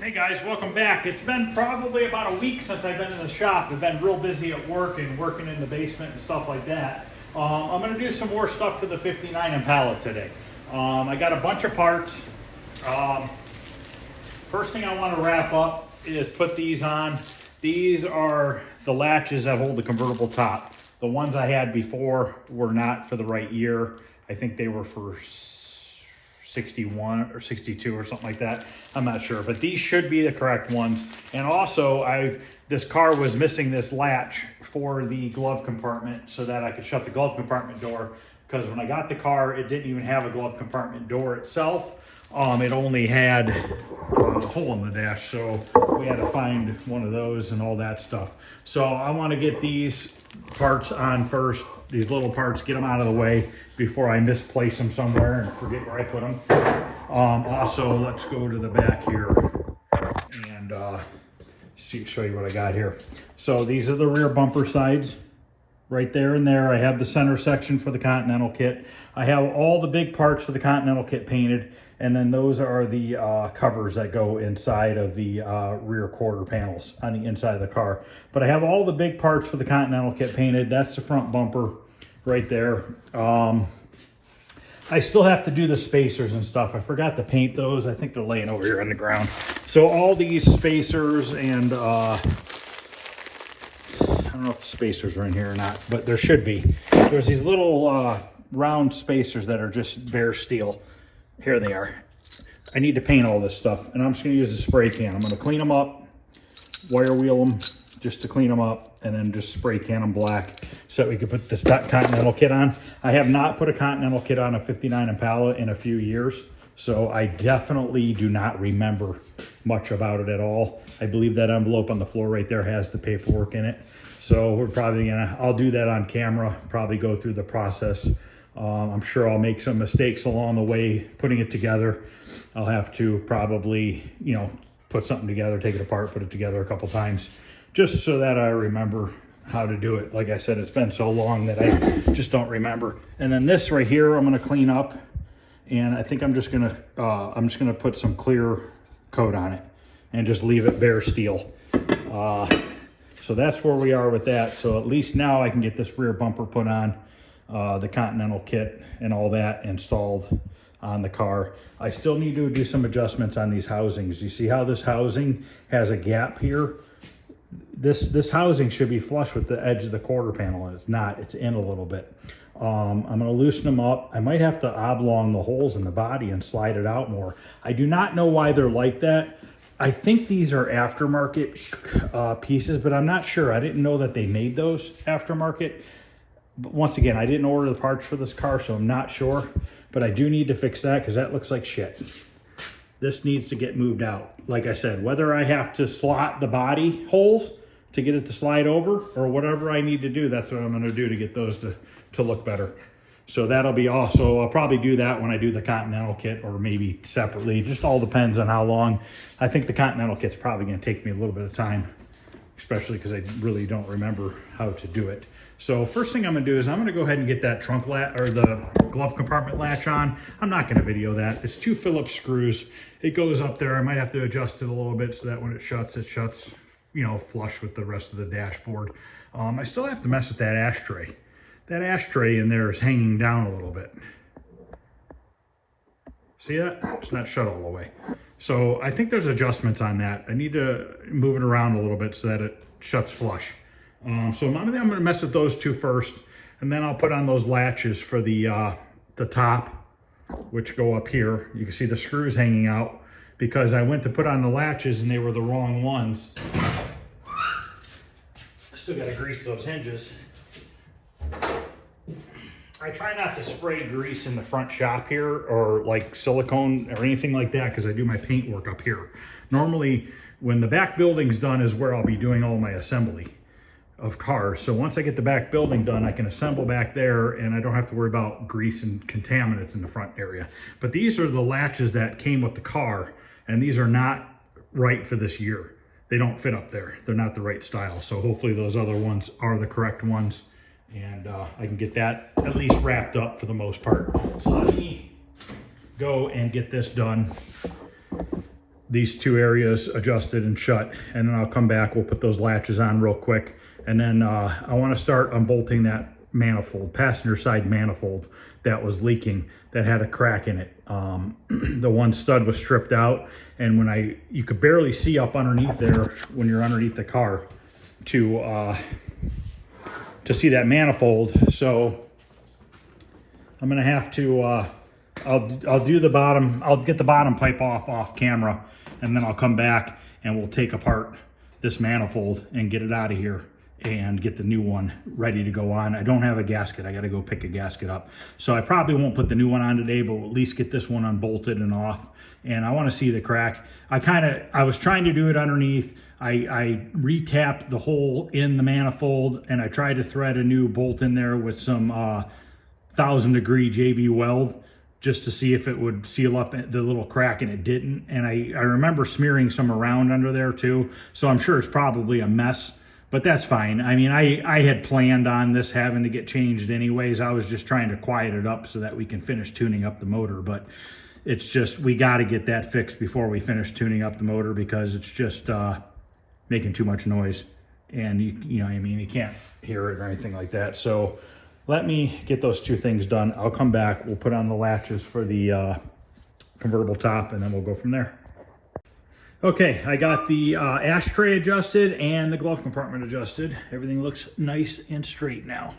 Hey guys, welcome back. It's been probably about a week since I've been in the shop. I've been real busy at work and working in the basement and stuff like that. I'm going to do some more stuff to the 59 Impala today. I got a bunch of parts. First thing I want to wrap up is put these on. These are the latches that hold the convertible top. The ones I had before were not for the right year. I think they were for 61 or 62 or something like that. I'm not sure, but these should be the correct ones. And also this car was missing this latch for the glove compartment so that I could shut the glove compartment door, because when I got the car, it didn't even have a glove compartment door itself. It only had a hole in the dash, so we had to find one of those and all that stuff. So I want to get these parts on first, these little parts, get them out of the way before I misplace them somewhere and forget where I put them. Also, let's go to the back here and show you what I got here. So these are the rear bumper sides. Right there and there, I have the center section for the Continental kit. I have all the big parts for the Continental kit painted, and then those are the covers that go inside of the rear quarter panels on the inside of the car. But I have all the big parts for the Continental kit painted. That's the front bumper right there. I still have to do the spacers and stuff. I forgot to paint those. I think they're laying over here on the ground. So all these spacers and I don't know if the spacers are in here or not, but there should be. There's these little round spacers that are just bare steel. Here they are. I need to paint all this stuff, and I'm just going to use a spray can. I'm going to clean them up, wire wheel them just to clean them up, and then just spray can them black so that we can put this Continental kit on. I have not put a Continental kit on a 59 Impala in a few years, so I definitely do not remember much about it at all. I believe that envelope on the floor right there has the paperwork in it. So we're probably I'll do that on camera, probably go through the process. I'm sure I'll make some mistakes along the way putting it together. I'll have to probably, put something together, take it apart, put it together a couple times, just so that I remember how to do it. Like I said, it's been so long that I just don't remember. And then this right here, I'm gonna clean up, and I think I'm just gonna put some clear coat on it and just leave it bare steel. So that's where we are with that. So at least now I can get this rear bumper put on, the Continental kit and all that installed on the car. I still need to do some adjustments on these housings. You see how this housing has a gap here? This housing should be flush with the edge of the quarter panel, and it's not. It's in a little bit. I'm going to loosen them up. I might have to oblong the holes in the body and slide it out more. I do not know why they're like that. I think these are aftermarket pieces, but I'm not sure. I didn't know that they made those aftermarket. But once again, I didn't order the parts for this car, so I'm not sure. But I do need to fix that because that looks like shit. This needs to get moved out. Like I said, whether I have to slot the body holes to get it to slide over or whatever I need to do, that's what I'm going to do to get those to look better. So that'll be also, I'll probably do that when I do the Continental kit, or maybe separately. It just all depends on how long. I think the Continental kit's probably going to take me a little bit of time, especially because I really don't remember how to do it. So first thing I'm going to do is I'm going to go ahead and get that trunk latch, or the glove compartment latch on. I'm not going to video that. It's 2 Phillips screws. It goes up there. I might have to adjust it a little bit so that when it shuts, flush with the rest of the dashboard. I still have to mess with that ashtray. That ashtray in there is hanging down a little bit. See that? It's not shut all the way. So I think there's adjustments on that. I need to move it around a little bit so that it shuts flush. So I'm going to mess with those 2 first, and then I'll put on those latches for the top, which go up here. You can see the screws hanging out because I went to put on the latches and they were the wrong ones. I still got to grease those hinges. I try not to spray grease in the front shop here, or like silicone or anything like that, because I do my paint work up here. Normally, when the back building's done is where I'll be doing all my assembly of cars. So once I get the back building done, I can assemble back there and I don't have to worry about grease and contaminants in the front area. But these are the latches that came with the car, and these are not right for this year. They don't fit up there. They're not the right style. So hopefully those other ones are the correct ones, and I can get that at least wrapped up for the most part. So let me go and get this done. these two areas adjusted and shut, and then I'll come back, we'll put those latches on real quick, and then I want to start unbolting that manifold, passenger side manifold that was leaking, that had a crack in it. The one stud was stripped out, and when you could barely see up underneath there when you're underneath the car to see that manifold. So I'm gonna have to I'll do the bottom, I'll get the bottom pipe off camera, and then I'll come back and we'll take apart this manifold and get it out of here and get the new one ready to go on. I don't have a gasket. I got to go pick a gasket up. So I probably won't put the new one on today, but we'll at least get this one unbolted and off. And I want to see the crack. I was trying to do it underneath. I re-tapped the hole in the manifold, and I tried to thread a new bolt in there with some 1000-degree JB weld, just to see if it would seal up the little crack, and it didn't. And I remember smearing some around under there too. So I'm sure it's probably a mess, but that's fine. I mean, I had planned on this having to get changed anyways. I was just trying to quiet it up so that we can finish tuning up the motor, but it's just, we got to get that fixed before we finish tuning up the motor, because it's just making too much noise. And you know, I mean, you can't hear it or anything like that. So let me get those two things done. I'll come back. We'll put on the latches for the convertible top, and then we'll go from there. Okay, I got the ashtray adjusted and the glove compartment adjusted. Everything looks nice and straight now.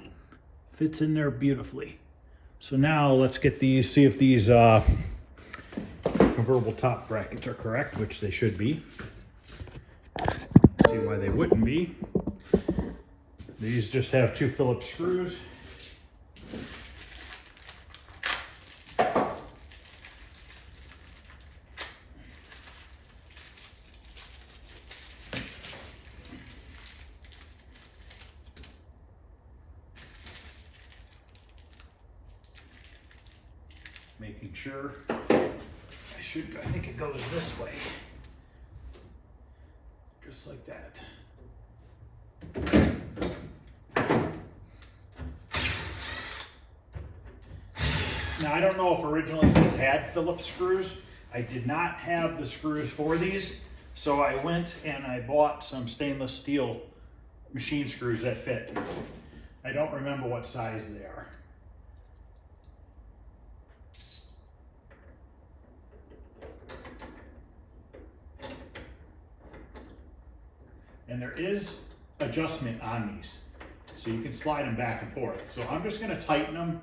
Fits in there beautifully. So now let's get these, see if these convertible top brackets are correct, which they should be. See why they wouldn't be. These just have 2 Phillips screws. Making sure, I think it goes this way, just like that. Now, I don't know if originally these had Phillips screws. I did not have the screws for these, so I went and I bought some stainless steel machine screws that fit. I don't remember what size they are. And there is adjustment on these, so you can slide them back and forth. So I'm just gonna tighten them,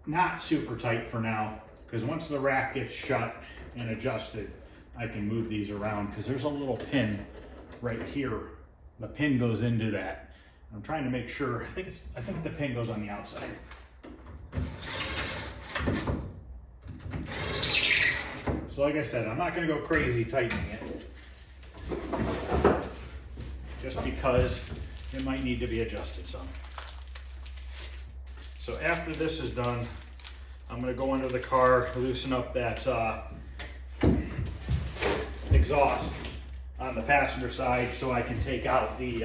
not super tight for now, because once the rack gets shut and adjusted, I can move these around, because there's a little pin right here. The pin goes into that. I'm trying to make sure, I think the pin goes on the outside. So like I said, I'm not gonna go crazy tightening it, just because it might need to be adjusted some. So after this is done, I'm gonna go into the car, loosen up that exhaust on the passenger side so I can take out the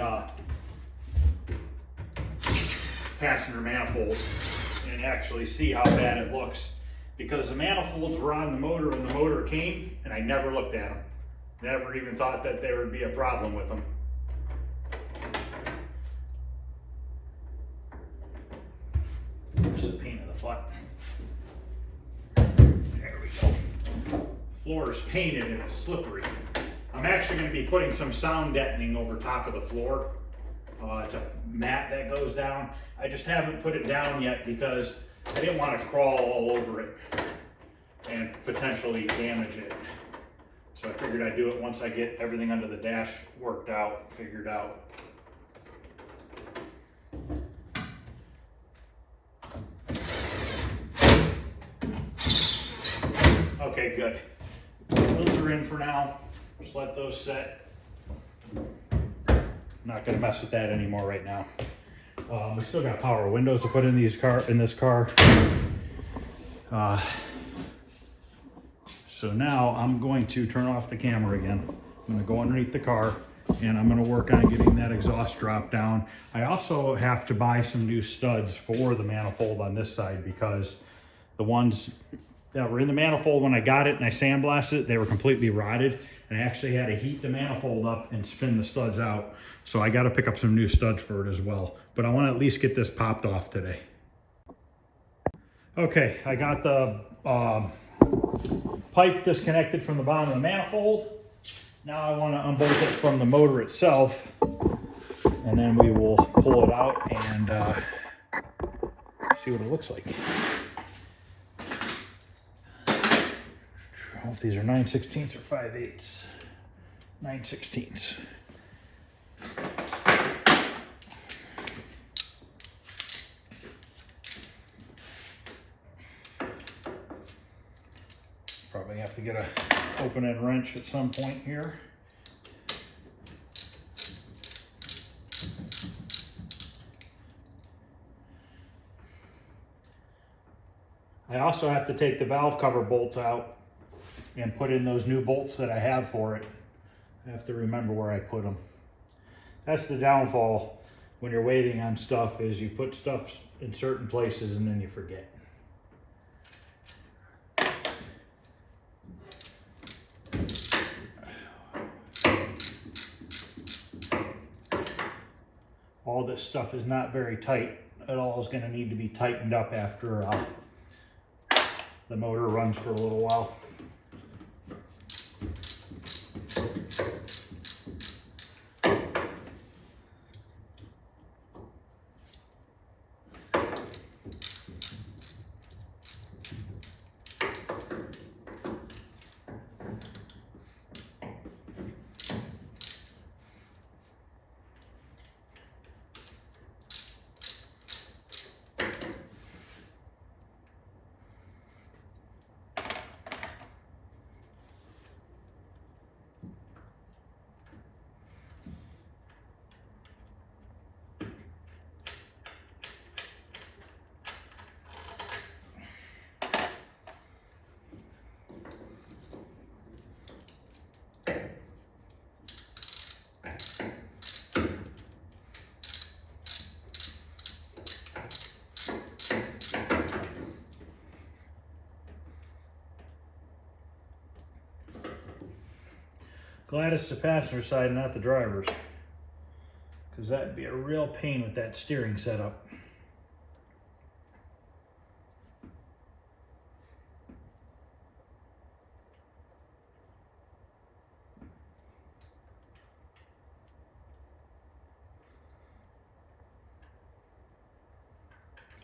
passenger manifold and actually see how bad it looks. Because the manifolds were on the motor when the motor came, and I never looked at them. Never even thought that there would be a problem with them. Just a pain in the butt. There we go. Floor is painted and it's slippery. I'm actually going to be putting some sound deadening over top of the floor. It's a mat that goes down. I just haven't put it down yet because I didn't want to crawl all over it and potentially damage it. So I figured I'd do it once I get everything under the dash worked out, figured out. Okay, good. Those are in for now. Just let those set. I'm not going to mess with that anymore right now. We still got power windows to put in this car. So now I'm going to turn off the camera again. I'm going to go underneath the car and I'm going to work on getting that exhaust drop down. I also have to buy some new studs for the manifold on this side because the ones that were in the manifold when I got it and I sandblasted it, they were completely rotted. And I actually had to heat the manifold up and spin the studs out. So I got to pick up some new studs for it as well. But I want to at least get this popped off today. Okay, I got the pipe disconnected from the bottom of the manifold. Now I want to unbolt it from the motor itself. And then we will pull it out and see what it looks like. I don't know if these are 9/16 or 5/8. 9/16. Probably have to get a open-end wrench at some point here. I also have to take the valve cover bolts out and put in those new bolts that I have for it. I have to remember where I put them. That's the downfall when you're waiting on stuff, is you put stuff in certain places and then you forget. All this stuff is not very tight. It all is going to need to be tightened up after the motor runs for a little while. Glad it's the passenger side, not the driver's, because that'd be a real pain with that steering setup.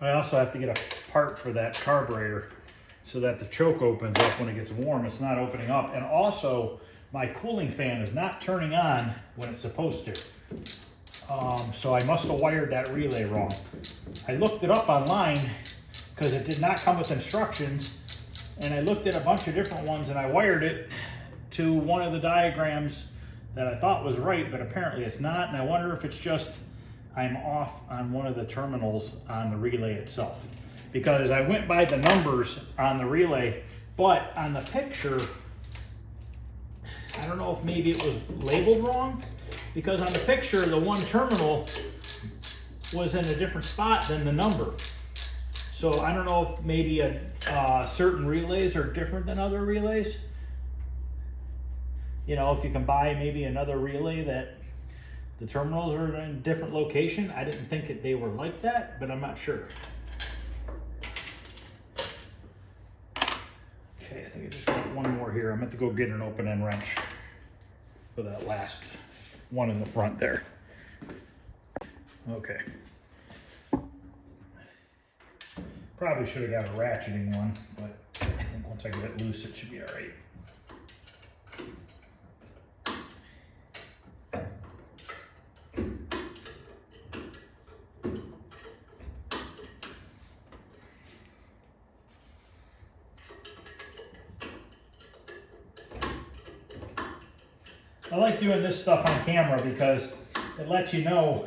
I also have to get a part for that carburetor so that the choke opens up when it gets warm. It's not opening up. And also, my cooling fan is not turning on when it's supposed to. So I must have wired that relay wrong. I looked it up online because it did not come with instructions. And I looked at a bunch of different ones and I wired it to one of the diagrams that I thought was right, but apparently it's not. And I wonder if it's just I'm off on one of the terminals on the relay itself. Because I went by the numbers on the relay, but on the picture, I don't know if maybe it was labeled wrong, because on the picture, the one terminal was in a different spot than the number. So I don't know if maybe certain relays are different than other relays. You know, if you can buy maybe another relay that the terminals are in a different location. I didn't think that they were like that, but I'm not sure. Okay, I think I just got one more here. I'm going to go get an open-end wrench for that last one in the front there. Okay. Probably should have got a ratcheting one, but I think once I get it loose, it should be all right. I like doing this stuff on camera because it lets you know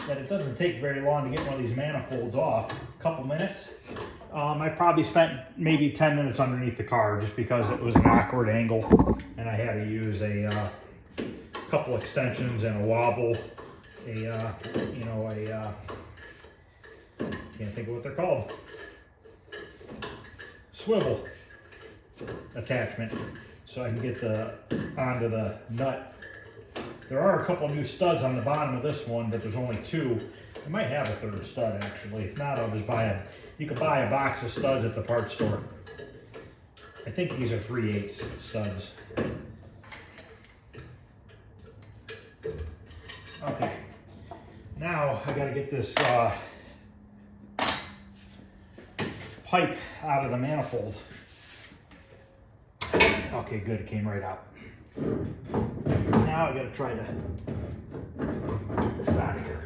that it doesn't take very long to get one of these manifolds off. A couple minutes. I probably spent maybe 10 minutes underneath the car just because it was an awkward angle and I had to use a couple extensions and a wobble, can't think of what they're called. Swivel. attachment so I can get onto the nut. There are a couple new studs on the bottom of this one, but there's only 2. I might have a 3rd stud actually. If not, I'll just you can buy a box of studs at the parts store. I think these are 3/8 studs. Okay, now I gotta get this pipe out of the manifold. Okay, good, it came right out. Now I gotta try to get this out of here.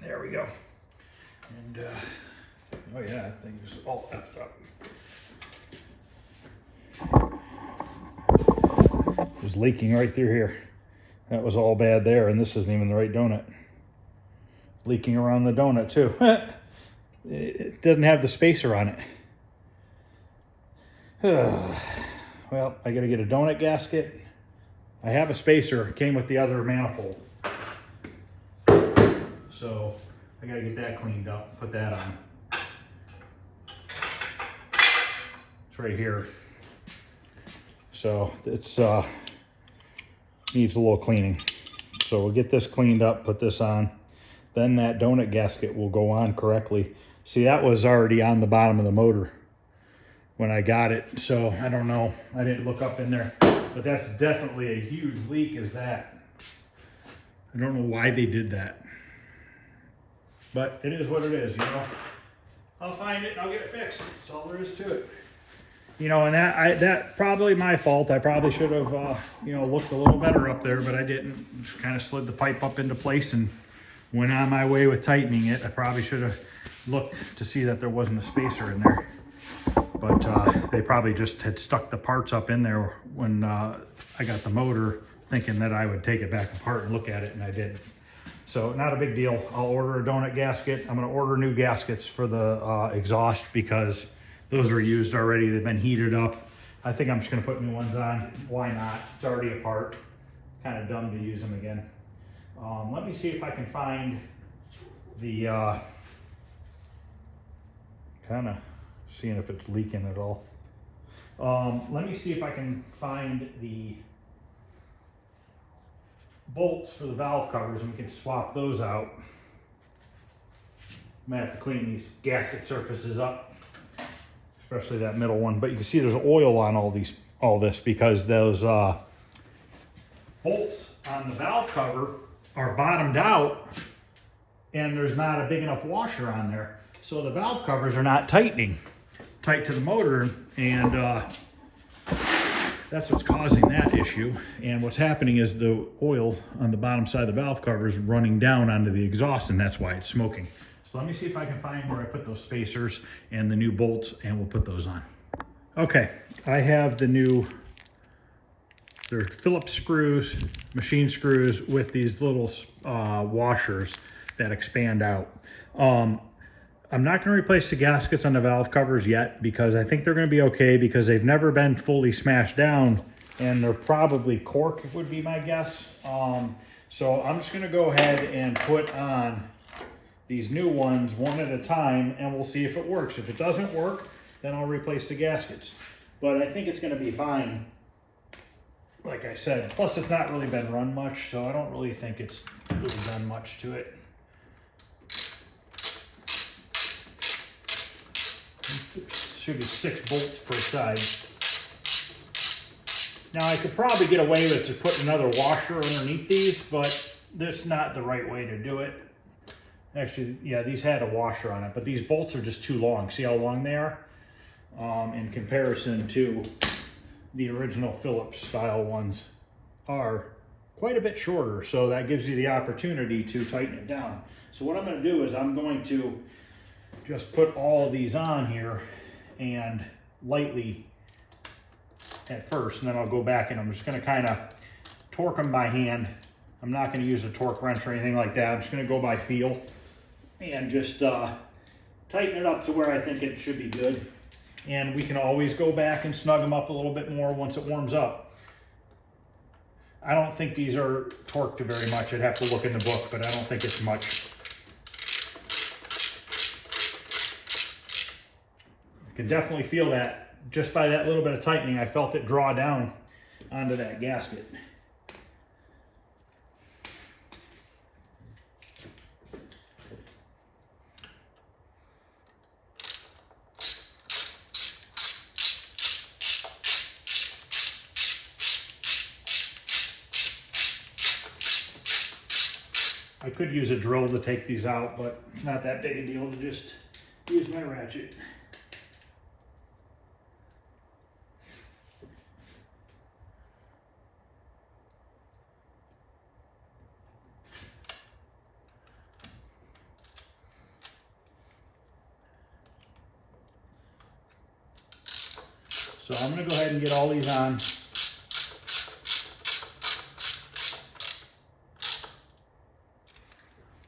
There we go. And oh yeah, that thing is all effed up. It was leaking right through here. That was all bad there, and this isn't even the right donut. Leaking around the donut too. It doesn't have the spacer on it. Well, I gotta get a donut gasket. I have a spacer, it came with the other manifold. So I gotta get that cleaned up, put that on. It's right here. So it's needs a little cleaning. So we'll get this cleaned up, put this on. Then that donut gasket will go on correctly. See, that was already on the bottom of the motor when I got it. So I don't know, I didn't look up in there, but that's definitely a huge leak is that. I don't know why they did that, but it is what it is, you know. I'll find it and I'll get it fixed. That's all there is to it. You know, and that probably my fault. I probably should have, you know, looked a little better up there, but I didn't. Just kind of slid the pipe up into place and went on my way with tightening it. I probably should have looked to see that there wasn't a spacer in there. But they probably just had stuck the parts up in there when I got the motor, thinking that I would take it back apart and look at it, and I didn't. So not a big deal. I'll order a donut gasket. I'm gonna order new gaskets for the exhaust because those are used already. They've been heated up. I think I'm just gonna put new ones on. Why not? It's already apart. Kind of dumb to use them again. Let me see if I can find the, kind of seeing if it's leaking at all. Let me see if I can find the bolts for the valve covers and we can swap those out. Might have to clean these gasket surfaces up, especially that middle one. But you can see there's oil on all this because those bolts on the valve cover are bottomed out and there's not a big enough washer on there. So the valve covers are not tightening tight to the motor, and that's what's causing that issue. And what's happening is the oil on the bottom side of the valve cover is running down onto the exhaust, and that's why it's smoking. So let me see if I can find where I put those spacers and the new bolts, and we'll put those on. Okay, I have the new, they're Phillips screws, machine screws with these little washers that expand out. I'm not going to replace the gaskets on the valve covers yet because I think they're going to be okay because they've never been fully smashed down, and they're probably cork would be my guess. So I'm just going to go ahead and put on these new ones one at a time, and we'll see if it works. If it doesn't work, then I'll replace the gaskets. But I think it's going to be fine, like I said. Plus, it's not really been run much, so I don't really think it's really done much to it. Should be 6 bolts per side. Now I could probably get away with just putting another washer underneath these, but that's not the right way to do it. Actually, yeah, these had a washer on it, but these bolts are just too long. See how long they are? In comparison to the original Phillips style ones are quite a bit shorter, so that gives you the opportunity to tighten it down. So what I'm going to do is I'm going to just put all of these on here and lightly at first, and then I'll go back and I'm just going to kind of torque them by hand. I'm not going to use a torque wrench or anything like that. I'm just going to go by feel and just tighten it up to where I think it should be good. And we can always go back and snug them up a little bit more once it warms up. I don't think these are torqued very much. I'd have to look in the book, but I don't think it's much. I can definitely feel that. Just by that little bit of tightening, I felt it draw down onto that gasket. I could use a drill to take these out, but it's not that big a deal to just use my ratchet. So I'm going to go ahead and get all these on.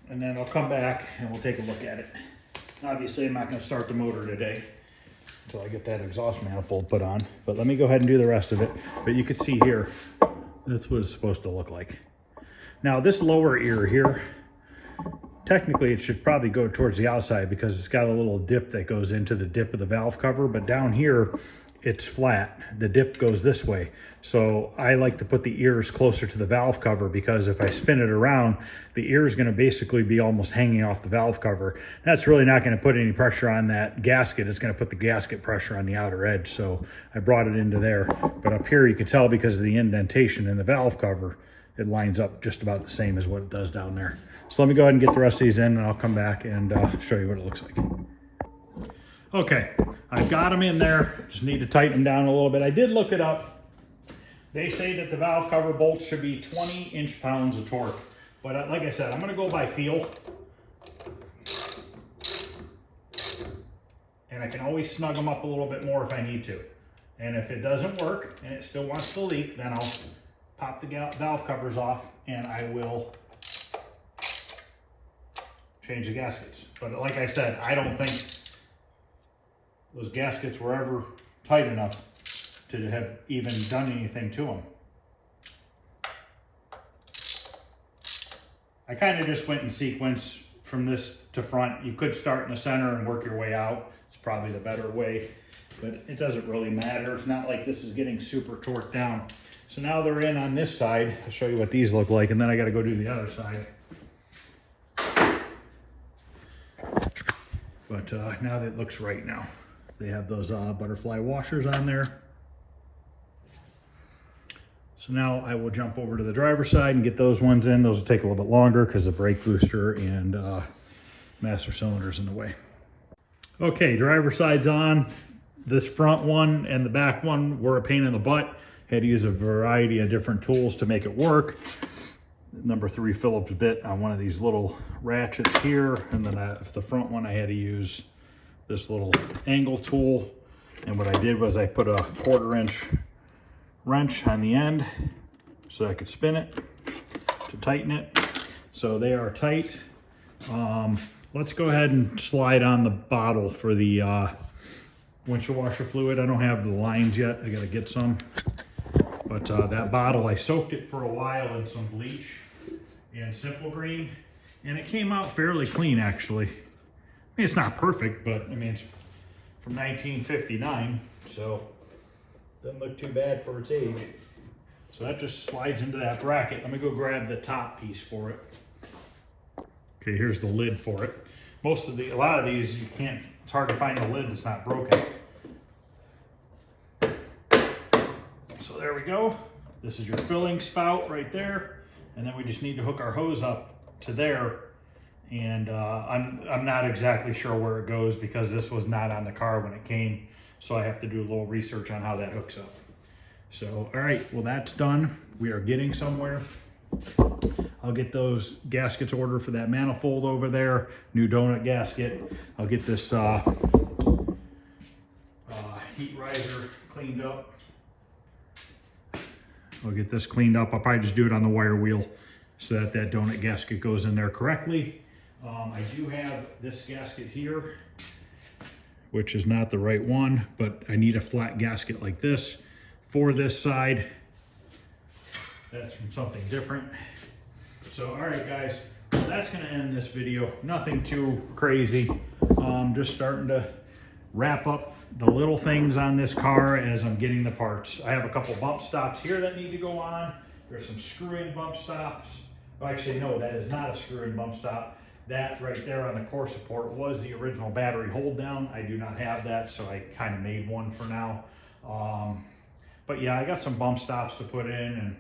And then I'll come back and we'll take a look at it. Obviously, I'm not going to start the motor today until I get that exhaust manifold put on. But let me go ahead and do the rest of it. But you can see here, that's what it's supposed to look like. Now this lower ear here, technically it should probably go towards the outside because it's got a little dip that goes into the dip of the valve cover. But down here, it's flat. The dip goes this way. So I like to put the ears closer to the valve cover because if I spin it around, the ear is going to basically be almost hanging off the valve cover. That's really not going to put any pressure on that gasket. It's going to put the gasket pressure on the outer edge. So I brought it into there. But up here you can tell because of the indentation in the valve cover, it lines up just about the same as what it does down there. So let me go ahead and get the rest of these in and I'll come back and show you what it looks like. Okay, I've got them in there. Just need to tighten them down a little bit. I did look it up. They say that the valve cover bolts should be 20 inch-pounds of torque. But like I said, I'm gonna go by feel. And I can always snug them up a little bit more if I need to. And if it doesn't work and it still wants to leak, then I'll pop the valve covers off and I will change the gaskets. But like I said, I don't think those gaskets were ever tight enough to have even done anything to them. I kind of just went in sequence from this to front. You could start in the center and work your way out. It's probably the better way, but it doesn't really matter. It's not like this is getting super torqued down. So now they're in on this side. I'll show you what these look like, and then I got to go do the other side. But now that looks right now. They have those butterfly washers on there. So now I will jump over to the driver's side and get those ones in. Those will take a little bit longer because the brake booster and master cylinder's in the way. Okay, driver's side's on. This front one and the back one were a pain in the butt. Had to use a variety of different tools to make it work. Number 3 Phillips bit on one of these little ratchets here. And then the front one I had to use this little angle tool. And what I did was I put a 1/4 inch wrench on the end so I could spin it to tighten it. So they are tight. Let's go ahead and slide on the bottle for the windshield washer fluid. I don't have the lines yet. I gotta get some. But that bottle, I soaked it for a while in some bleach and Simple Green, and it came out fairly clean actually. I mean, it's not perfect, but I mean, it's from 1959, so doesn't look too bad for its age. So that just slides into that bracket. Let me go grab the top piece for it. Okay, here's the lid for it. A lot of these, you can't, it's hard to find the lid that's not broken. So there we go. This is your filling spout right there. And then we just need to hook our hose up to there. And I'm not exactly sure where it goes because this was not on the car when it came. So I have to do a little research on how that hooks up. So, all right, well, that's done. We are getting somewhere. I'll get those gaskets ordered for that manifold over there, new donut gasket. I'll get this heat riser cleaned up. I'll get this cleaned up. I'll probably just do it on the wire wheel so that that donut gasket goes in there correctly. I do have this gasket here, which is not the right one, but I need a flat gasket like this for this side. That's from something different. So, all right, guys, that's going to end this video. Nothing too crazy. Just starting to wrap up the little things on this car as I'm getting the parts. I have a couple bump stops here that need to go on. There's some screw-in bump stops. Well, actually, no, that is not a screw-in bump stop. That right there on the core support was the original battery hold down. I do not have that, so I kind of made one for now. But yeah, I got some bump stops to put in, and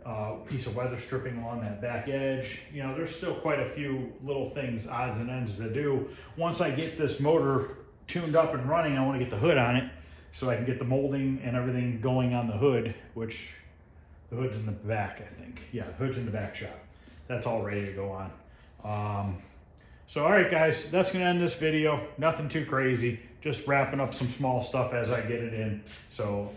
a piece of weather stripping along that back edge. You know, there's still quite a few little things, odds and ends to do. Once I get this motor tuned up and running, I want to get the hood on it so I can get the molding and everything going on the hood, which the hood's in the back, I think. Yeah, the hood's in the back shop. That's all ready to go on. So, all right, guys, that's going to end this video. Nothing too crazy. Just wrapping up some small stuff as I get it in. So,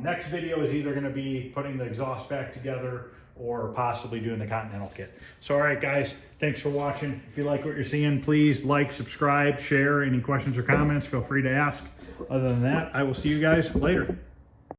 next video is either going to be putting the exhaust back together or possibly doing the Continental kit. So, all right, guys, thanks for watching. If you like what you're seeing, please like, subscribe, share. Any questions or comments, feel free to ask. Other than that, I will see you guys later.